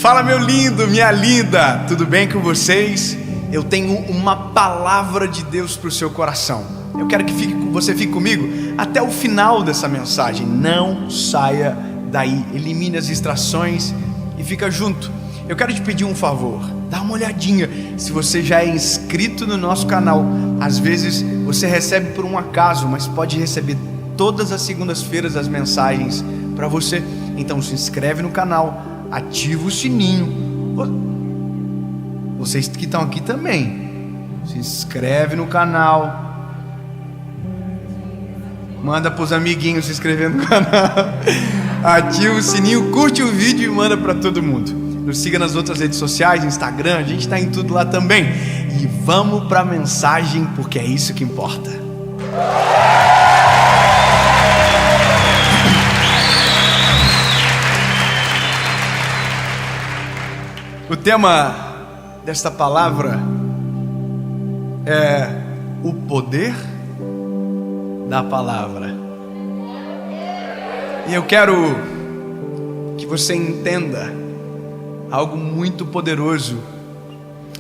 Fala, meu lindo, minha linda, tudo bem com vocês? Eu tenho uma palavra de Deus para o seu coração. Eu quero que você fique comigo até o final dessa mensagem. Não saia daí, elimine as distrações e fica junto. Eu quero te pedir um favor, dá uma olhadinha se você já é inscrito no nosso canal. Às vezes você recebe por um acaso, mas pode receber todas as segundas-feiras as mensagens para você. Então se inscreve no canal, ativa o sininho. Vocês que estão aqui também, se inscreve no canal, manda para os amiguinhos se inscrever no canal, ativa o sininho, curte o vídeo e manda para todo mundo. Nos siga nas outras redes sociais, Instagram, a gente está em tudo lá também. E vamos para a mensagem, porque é isso que importa. O tema desta palavra é o poder da palavra. E eu quero que você entenda algo muito poderoso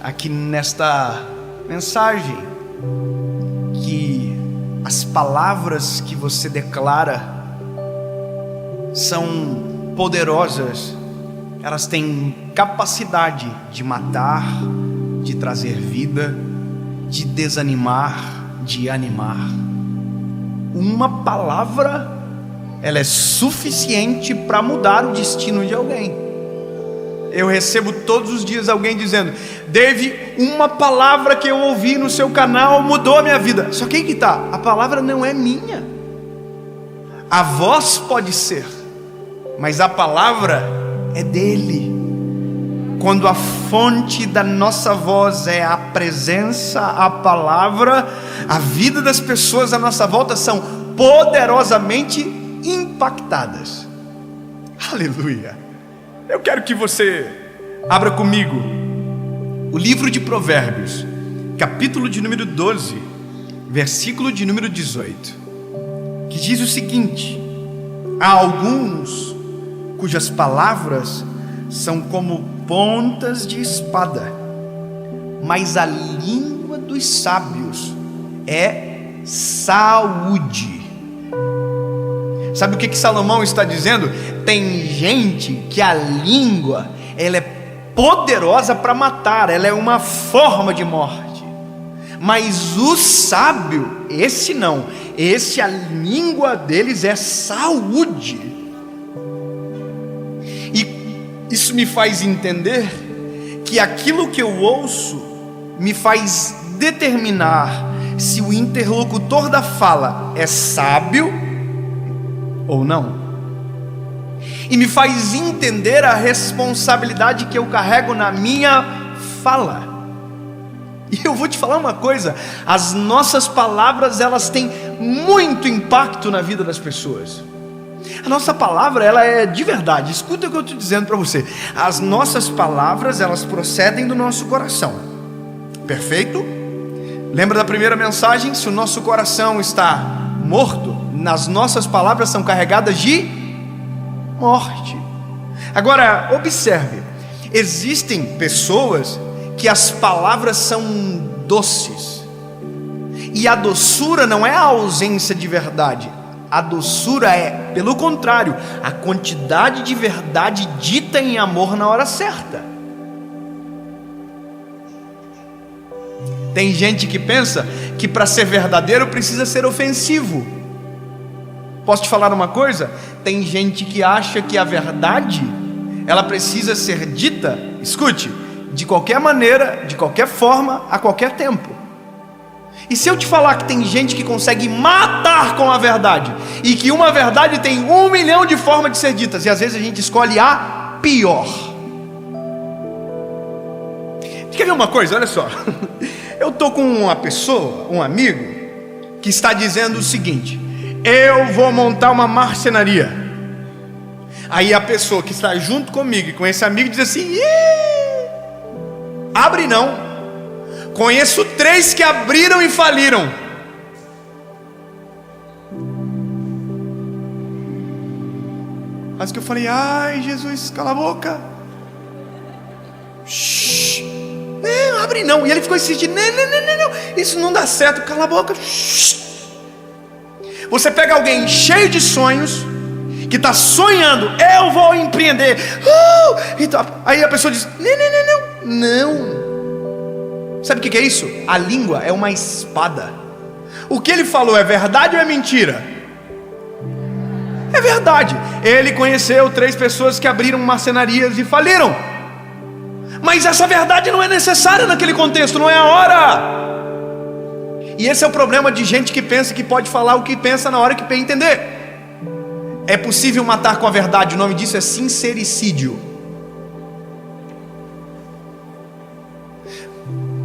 aqui nesta mensagem, que as palavras que você declara são poderosas. Elas têm capacidade de matar, de trazer vida, de desanimar, de animar. Uma palavra, ela é suficiente para mudar o destino de alguém. Eu recebo todos os dias alguém dizendo: Dave, uma palavra que eu ouvi no seu canal mudou a minha vida. Só que aí que está, a palavra não é minha. A voz pode ser, mas a palavra é dele. Quando a fonte da nossa voz é a presença, a palavra, a vida das pessoas à nossa volta são poderosamente impactadas. Aleluia. Eu quero que você abra comigo o livro de Provérbios, capítulo de número 12, versículo de número 18, que diz o seguinte: há alguns cujas palavras são como pontas de espada, mas a língua dos sábios é saúde. Sabe o que Salomão está dizendo? Tem gente que a língua, ela é poderosa para matar, ela é uma forma de morte, mas o sábio, esse não, esse a língua deles é saúde. Isso me faz entender que aquilo que eu ouço me faz determinar se o interlocutor da fala é sábio ou não, e me faz entender a responsabilidade que eu carrego na minha fala. E eu vou te falar uma coisa: as nossas palavras, elas têm muito impacto na vida das pessoas. A nossa palavra, ela é de verdade. Escuta o que eu estou dizendo para você. As nossas palavras, elas procedem do nosso coração. Perfeito? Lembra da primeira mensagem? Se o nosso coração está morto, as nossas palavras são carregadas de morte. Agora, observe. Existem pessoas que as palavras são doces. E a doçura não é a ausência de verdade. A doçura é, pelo contrário, a quantidade de verdade dita em amor na hora certa. Tem gente que pensa que para ser verdadeiro precisa ser ofensivo. Posso te falar uma coisa? Tem gente que acha que a verdade, ela precisa ser dita, escute, de qualquer maneira, de qualquer forma, a qualquer tempo. E se eu te falar que tem gente que consegue matar com a verdade, e que uma verdade tem 1 milhão de formas de ser ditas, e às vezes a gente escolhe a pior. Quer ver uma coisa? Olha só. Eu estou com uma pessoa, um amigo, que está dizendo o seguinte: eu vou montar uma marcenaria. Aí a pessoa que está junto comigo e com esse amigo diz assim: abre não. Conheço 3 que abriram e faliram. Mas que eu falei: ai, Jesus, cala a boca. Não, abre não. E ele ficou insistindo, não, isso não dá certo, cala a boca. Você pega alguém cheio de sonhos, que está sonhando, eu vou empreender, então, aí a pessoa diz, não. Sabe o que é isso? A língua é uma espada. O que ele falou é verdade ou é mentira? É verdade. Ele conheceu 3 pessoas que abriram marcenarias e faliram, mas essa verdade não é necessária naquele contexto, não é a hora. E esse é o problema de gente que pensa que pode falar o que pensa na hora que bem entender. É possível matar com a verdade, o nome disso é sincericídio.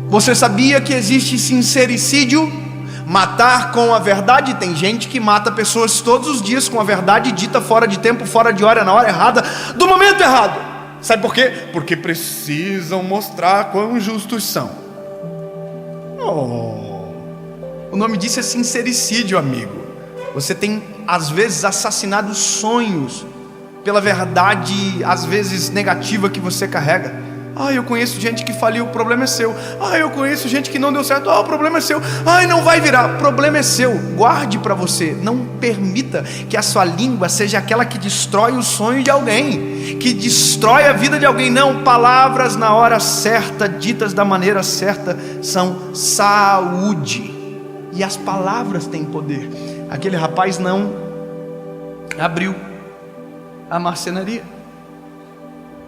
Você sabia que existe sincericídio? Matar com a verdade. Tem gente que mata pessoas todos os dias com a verdade dita fora de tempo, fora de hora, na hora errada, do momento errado. Sabe por quê? Porque precisam mostrar quão justos são. O nome disso é sincericídio, amigo. Você tem, às vezes, assassinado sonhos pela verdade, às vezes, negativa que você carrega. Eu conheço gente que faliu, o problema é seu. Eu conheço gente que não deu certo, o problema é seu. Não vai virar, o problema é seu. Guarde para você, não permita que a sua língua seja aquela que destrói o sonho de alguém, que destrói a vida de alguém. Não, palavras na hora certa, ditas da maneira certa, são saúde. E as palavras têm poder. Aquele rapaz não abriu a marcenaria,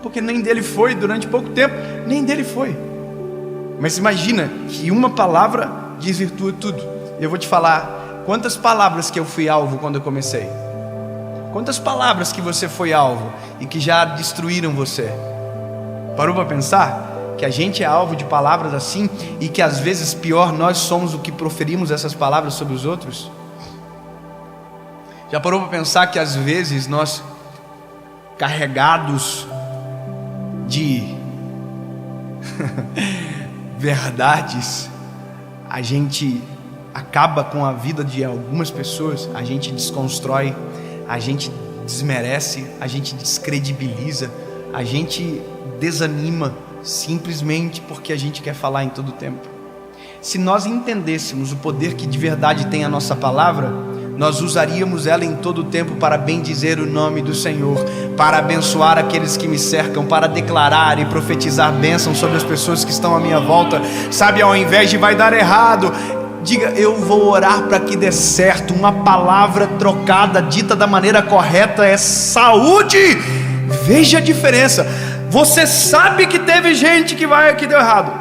porque nem dele foi, durante pouco tempo, nem dele foi. Mas imagina que uma palavra desvirtua tudo. Eu vou te falar quantas palavras que eu fui alvo quando eu comecei. Quantas palavras que você foi alvo e que já destruíram você. Parou para pensar que a gente é alvo de palavras assim, e que às vezes pior, nós somos o que proferimos essas palavras sobre os outros? Já parou para pensar que às vezes nós, carregados de verdades, a gente acaba com a vida de algumas pessoas, a gente desconstrói, a gente desmerece, a gente descredibiliza, a gente desanima, simplesmente porque a gente quer falar em todo tempo. Se nós entendêssemos o poder que de verdade tem a nossa palavra, nós usaríamos ela em todo tempo para bendizer o nome do Senhor, para abençoar aqueles que me cercam, para declarar e profetizar bênção sobre as pessoas que estão à minha volta. Sabe, ao invés de vai dar errado, diga, eu vou orar para que dê certo. Uma palavra trocada, dita da maneira correta, é saúde. Veja a diferença. Você sabe que teve gente que deu errado.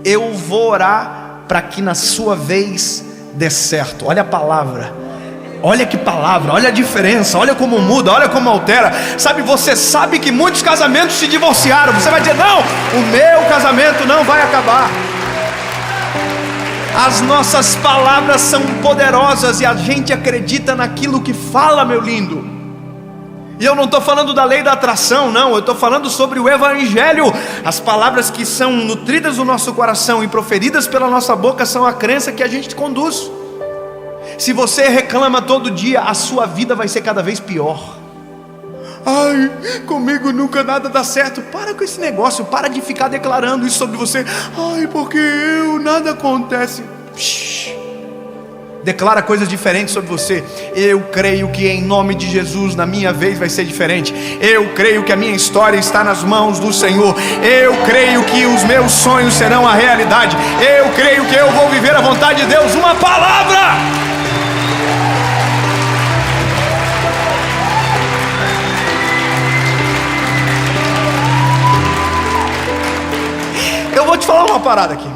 Eu vou orar para que na sua vez dê certo. Olha a palavra. Olha que palavra, olha a diferença, olha como muda, olha como altera. Sabe, você sabe que muitos casamentos se divorciaram. Você vai dizer, não, o meu casamento não vai acabar. As nossas palavras são poderosas e a gente acredita naquilo que fala, meu lindo. E eu não estou falando da lei da atração, não. Eu estou falando sobre o Evangelho. As palavras que são nutridas no nosso coração e proferidas pela nossa boca são a crença que a gente conduz. Se você reclama todo dia, a sua vida vai ser cada vez pior. Comigo nunca nada dá certo. Para com esse negócio, para de ficar declarando isso sobre você. Porque nada acontece. Declara coisas diferentes sobre você. Eu creio que em nome de Jesus, na minha vez vai ser diferente. Eu creio que a minha história está nas mãos do Senhor. Eu creio que os meus sonhos serão a realidade. Eu creio que eu vou viver a vontade de Deus. Uma palavra. Eu vou te falar uma parada aqui.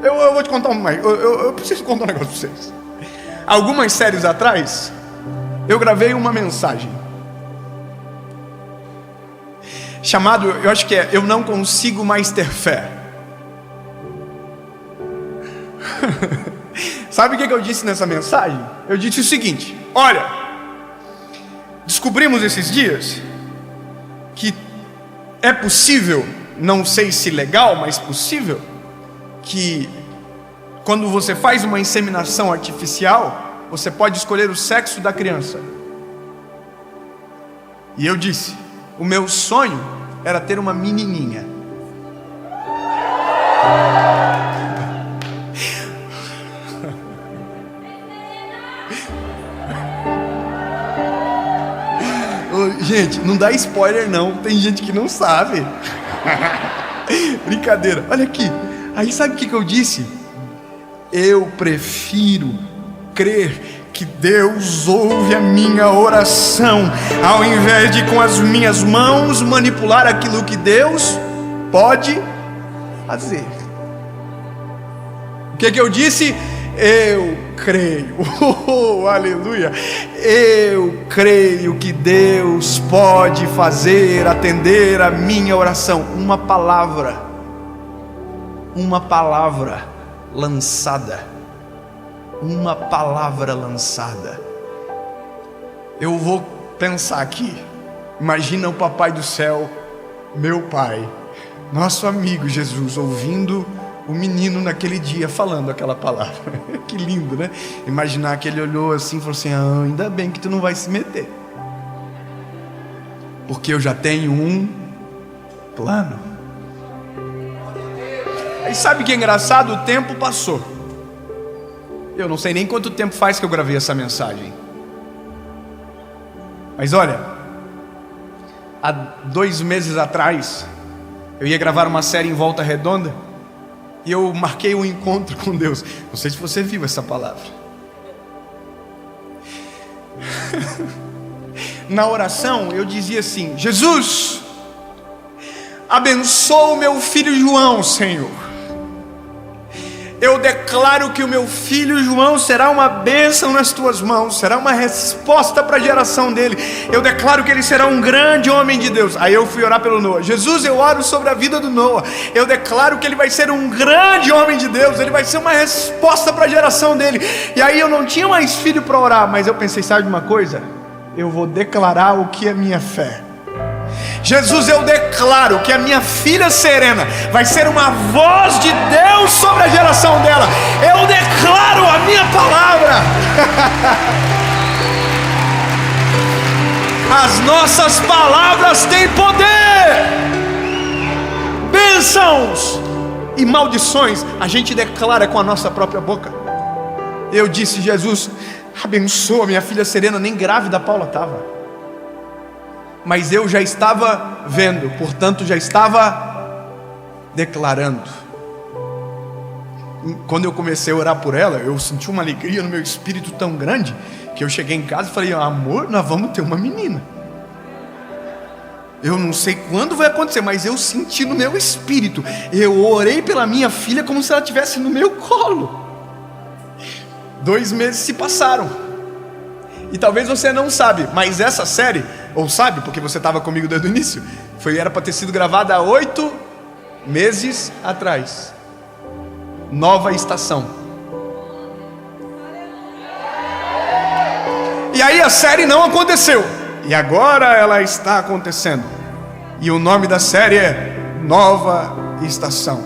Eu vou te contar eu preciso contar um negócio para vocês. Algumas séries atrás, eu gravei uma mensagem chamado, eu acho que é Eu Não Consigo Mais Ter Fé. Sabe o que eu disse nessa mensagem? Eu disse o seguinte: olha, descobrimos esses dias que é possível, não sei se legal, mas possível, que quando você faz uma inseminação artificial, você pode escolher o sexo da criança. E eu disse, o meu sonho era ter uma menininha. Gente, não dá spoiler não, tem gente que não sabe. Brincadeira, olha aqui. Aí sabe o que eu disse? Eu prefiro crer que Deus ouve a minha oração, ao invés de com as minhas mãos manipular aquilo que Deus pode fazer. O que eu disse? Eu creio, aleluia, eu creio que Deus pode fazer, atender a minha oração. Uma palavra lançada, eu vou pensar aqui, imagina o papai do céu, meu pai, nosso amigo Jesus, ouvindo o menino naquele dia falando aquela palavra. Que lindo, né? Imaginar que ele olhou assim e falou assim: ainda bem que tu não vai se meter, porque eu já tenho um plano. Aí sabe que é engraçado? O tempo passou. Eu não sei nem quanto tempo faz que eu gravei essa mensagem, mas olha, há 2 meses atrás eu ia gravar uma série em Volta Redonda, e eu marquei um encontro com Deus. Não sei se você viu essa palavra. Na oração eu dizia assim: Jesus, abençoa o meu filho João, Senhor. Eu declaro que o meu filho João será uma bênção nas tuas mãos, será uma resposta para a geração dele. Eu declaro que ele será um grande homem de Deus. Aí eu fui orar pelo Noah. Jesus, eu oro sobre a vida do Noah. Eu declaro que ele vai ser um grande homem de Deus, ele vai ser uma resposta para a geração dele. E aí eu não tinha mais filho para orar, mas eu pensei: sabe de uma coisa? Eu vou declarar o que é minha fé. Jesus, eu declaro que a minha filha Serena vai ser uma voz de Deus sobre a geração dela. Eu declaro a minha palavra. As nossas palavras têm poder. Bênçãos e maldições a gente declara com a nossa própria boca. Eu disse: Jesus, abençoa minha filha Serena. Nem grávida Paula estava, mas eu já estava vendo, portanto já estava declarando. Quando eu comecei a orar por ela, eu senti uma alegria no meu espírito tão grande, que eu cheguei em casa e falei: amor, nós vamos ter uma menina. Eu não sei quando vai acontecer, mas eu senti no meu espírito. Eu orei pela minha filha como se ela estivesse no meu colo. 2 meses se passaram. E talvez você não sabe, mas essa série, ou sabe, porque você estava comigo desde o início, era para ter sido gravada há 8 meses atrás. Nova estação. E aí a série não aconteceu, e agora ela está acontecendo. E o nome da série é Nova Estação.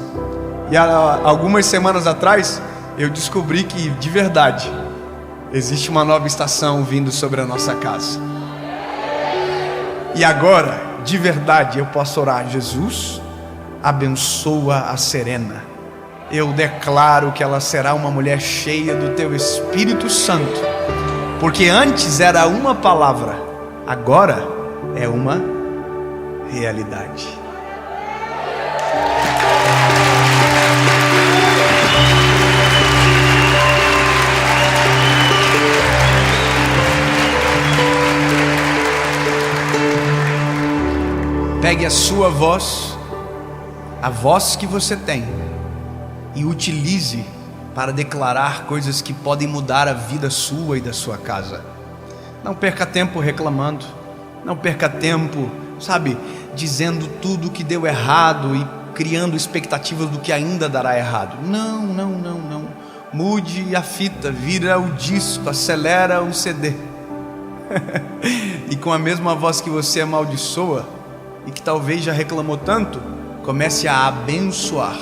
E há algumas semanas atrás eu descobri que, de verdade, existe uma nova estação vindo sobre a nossa casa. E agora, de verdade, eu posso orar: Jesus, abençoa a Serena. Eu declaro que ela será uma mulher cheia do teu Espírito Santo. Porque antes era uma palavra, agora é uma realidade. Pegue a sua voz, a voz que você tem, e utilize para declarar coisas que podem mudar a vida sua e da sua casa. Não perca tempo reclamando, não perca tempo, dizendo tudo que deu errado e criando expectativas do que ainda dará errado. Não. Mude a fita, vira o disco, acelera o CD. E com a mesma voz que você amaldiçoa e que talvez já reclamou tanto, comece a abençoar.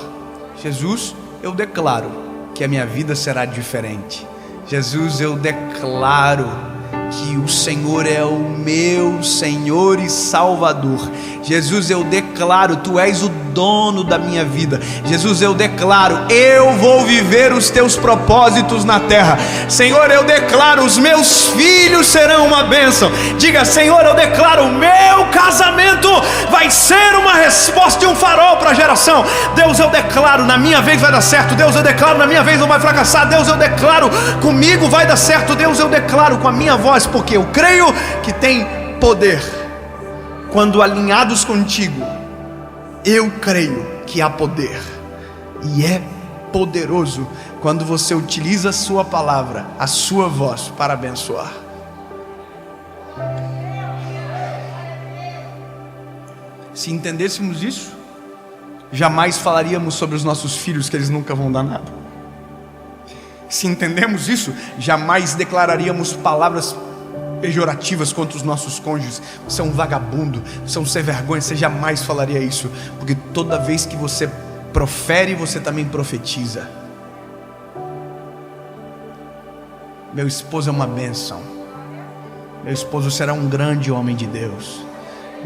Jesus, eu declaro que a minha vida será diferente. Jesus, eu declaro que o Senhor é o meu Senhor e Salvador. Jesus, eu declaro, tu és o dono da minha vida. Jesus, eu declaro, eu vou viver os teus propósitos na terra. Senhor, eu declaro, os meus filhos serão uma bênção. Diga: Senhor, eu declaro, o meu casamento vai ser uma resposta de um farol para a geração. Deus, eu declaro, na minha vez vai dar certo. Deus, eu declaro, na minha vez não vai fracassar. Deus, eu declaro, comigo vai dar certo. Deus, eu declaro com a minha voz, porque eu creio que tem poder. Quando alinhados contigo, eu creio que há poder, e é poderoso quando você utiliza a sua palavra, a sua voz para abençoar. Se entendêssemos isso, jamais falaríamos sobre os nossos filhos que eles nunca vão dar nada. Se entendemos isso, jamais declararíamos palavras pejorativas contra os nossos cônjuges. Você é um vagabundo, você é um sem vergonha. Você jamais falaria isso, porque toda vez que você profere, você também profetiza. Meu esposo é uma bênção. Meu esposo será um grande homem de Deus.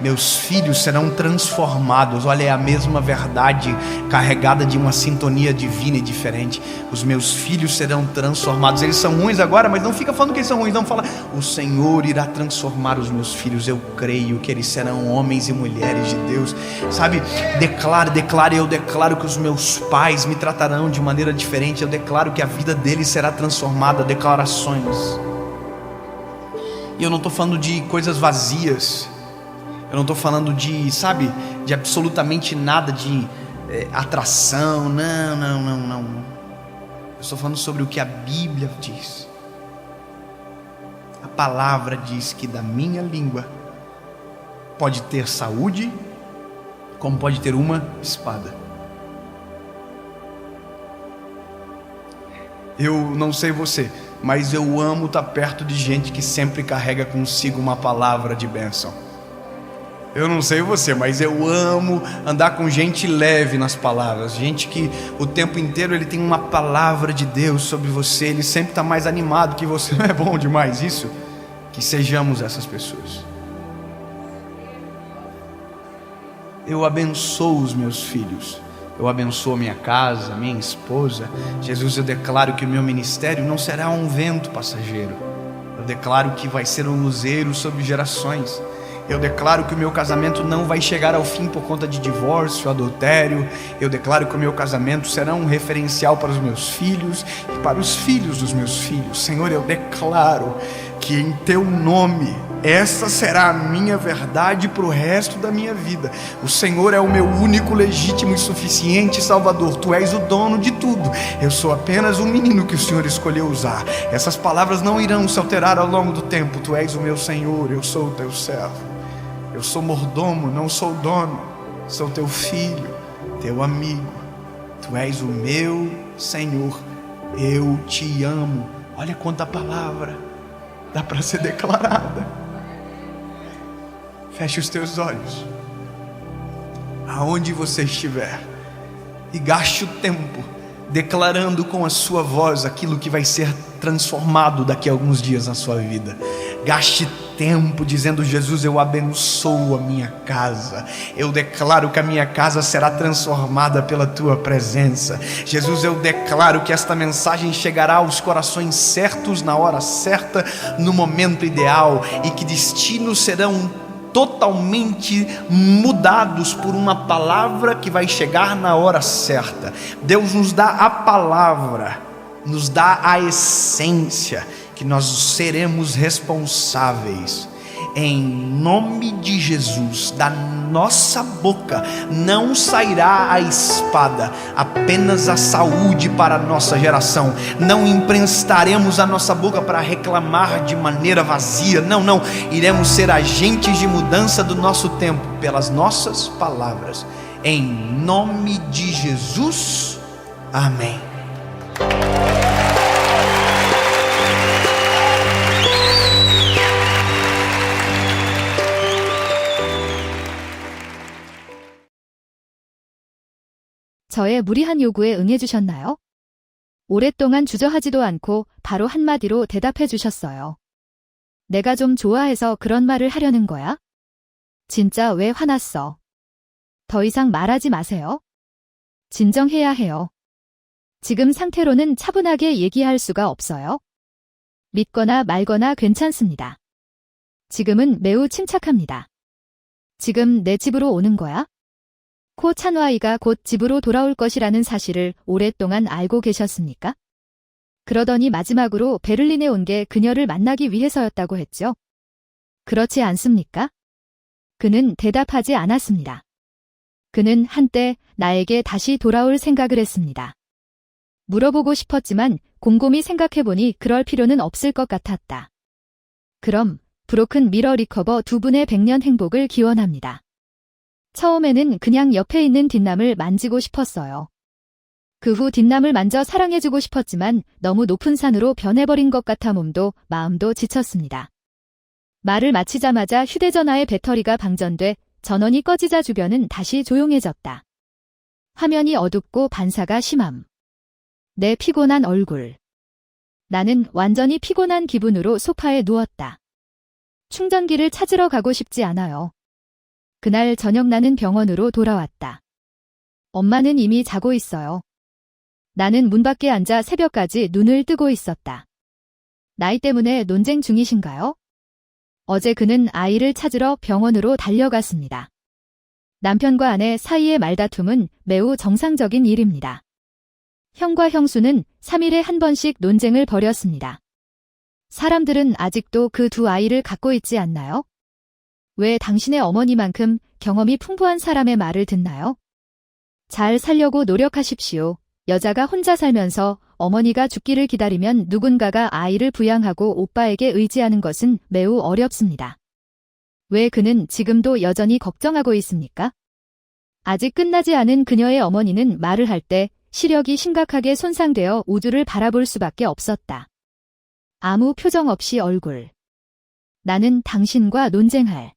Meus filhos serão transformados. Olha, é a mesma verdade carregada de uma sintonia divina e diferente. Os meus filhos serão transformados. Eles são ruins agora, mas não fica falando que eles são ruins, não. Fala: o Senhor irá transformar os meus filhos. Eu creio que eles serão homens e mulheres de Deus. Sabe, declare, eu declaro que os meus pais me tratarão de maneira diferente. Eu declaro que a vida deles será transformada. Declarações. E eu não estou falando de coisas vazias. Eu não estou falando de, sabe, de absolutamente nada de atração. Não. Eu estou falando sobre o que a Bíblia diz. A palavra diz que da minha língua pode ter saúde, como pode ter uma espada. Eu não sei você, mas eu amo estar perto de gente que sempre carrega consigo uma palavra de bênção. Eu não sei você, mas eu amo andar com gente leve nas palavras. Gente que o tempo inteiro ele tem uma palavra de Deus sobre você. Ele sempre está mais animado que você. Não é bom demais isso? Que sejamos essas pessoas. Eu abençoo os meus filhos. Eu abençoo a minha casa, a minha esposa. Jesus, eu declaro que o meu ministério não será um vento passageiro. Eu declaro que vai ser um luzeiro sobre gerações. Eu declaro que o meu casamento não vai chegar ao fim por conta de divórcio, adultério. Eu declaro que o meu casamento será um referencial para os meus filhos e para os filhos dos meus filhos. Senhor, eu declaro que em teu nome essa será a minha verdade para o resto da minha vida. O Senhor é o meu único, legítimo e suficiente Salvador. Tu és o dono de tudo. Eu sou apenas um menino que o Senhor escolheu usar. Essas palavras não irão se alterar ao longo do tempo. Tu és o meu Senhor, eu sou o teu servo. Eu sou mordomo, não sou dono. Sou teu filho, teu amigo. Tu és o meu Senhor. Eu te amo. Olha quanta palavra dá para ser declarada. Feche os teus olhos, aonde você estiver, e gaste o tempo declarando com a sua voz aquilo que vai ser transformado daqui a alguns dias na sua vida. Gaste tempo dizendo: Jesus, eu abençoo a minha casa. Eu declaro que a minha casa será transformada pela tua presença. Jesus, eu declaro que esta mensagem chegará aos corações certos, na hora certa, no momento ideal, e que destinos serão totalmente mudados por uma palavra que vai chegar na hora certa. Deus nos dá a palavra, nos dá a essência, que nós seremos responsáveis. Em nome de Jesus, da nossa boca não sairá a espada, apenas a saúde para a nossa geração. Não emprestaremos a nossa boca para reclamar de maneira vazia. Não, iremos ser agentes de mudança do nosso tempo pelas nossas palavras. Em nome de Jesus, amém. 저의 무리한 요구에 응해주셨나요? 오랫동안 주저하지도 않고 바로 한마디로 대답해 주셨어요. 내가 좀 좋아해서 그런 말을 하려는 거야? 진짜 왜 화났어? 더 이상 말하지 마세요. 진정해야 해요. 지금 상태로는 차분하게 얘기할 수가 없어요. 믿거나 말거나 괜찮습니다. 지금은 매우 침착합니다. 지금 내 집으로 오는 거야? 코 찬화이가 곧 집으로 돌아올 것이라는 사실을 오랫동안 알고 계셨습니까? 그러더니 마지막으로 베를린에 온 게 그녀를 만나기 위해서였다고 했죠. 그렇지 않습니까? 그는 대답하지 않았습니다. 그는 한때 나에게 다시 돌아올 생각을 했습니다. 물어보고 싶었지만 곰곰이 생각해보니 그럴 필요는 없을 것 같았다. 그럼 브로큰 미러 리커버 두 분의 100년 행복을 기원합니다. 처음에는 그냥 옆에 있는 뒷남을 만지고 싶었어요. 그 후 뒷남을 만져 사랑해주고 싶었지만 너무 높은 산으로 변해버린 것 같아 몸도 마음도 지쳤습니다. 말을 마치자마자 휴대전화의 배터리가 방전돼 전원이 꺼지자 주변은 다시 조용해졌다. 화면이 어둡고 반사가 심함. 내 피곤한 얼굴. 나는 완전히 피곤한 기분으로 소파에 누웠다. 충전기를 찾으러 가고 싶지 않아요. 그날 저녁 나는 병원으로 돌아왔다. 엄마는 이미 자고 있어요. 나는 문 밖에 앉아 새벽까지 눈을 뜨고 있었다. 나이 때문에 논쟁 중이신가요? 어제 그는 아이를 찾으러 병원으로 달려갔습니다. 남편과 아내 사이의 말다툼은 매우 정상적인 일입니다. 형과 형수는 3일에 한 번씩 논쟁을 벌였습니다. 사람들은 아직도 그 두 아이를 갖고 있지 않나요? 왜 당신의 어머니만큼 경험이 풍부한 사람의 말을 듣나요? 잘 살려고 노력하십시오. 여자가 혼자 살면서 어머니가 죽기를 기다리면 누군가가 아이를 부양하고 오빠에게 의지하는 것은 매우 어렵습니다. 왜 그는 지금도 여전히 걱정하고 있습니까? 아직 끝나지 않은 그녀의 어머니는 말을 할 때 시력이 심각하게 손상되어 우주를 바라볼 수밖에 없었다. 아무 표정 없이 얼굴. 나는 당신과 논쟁할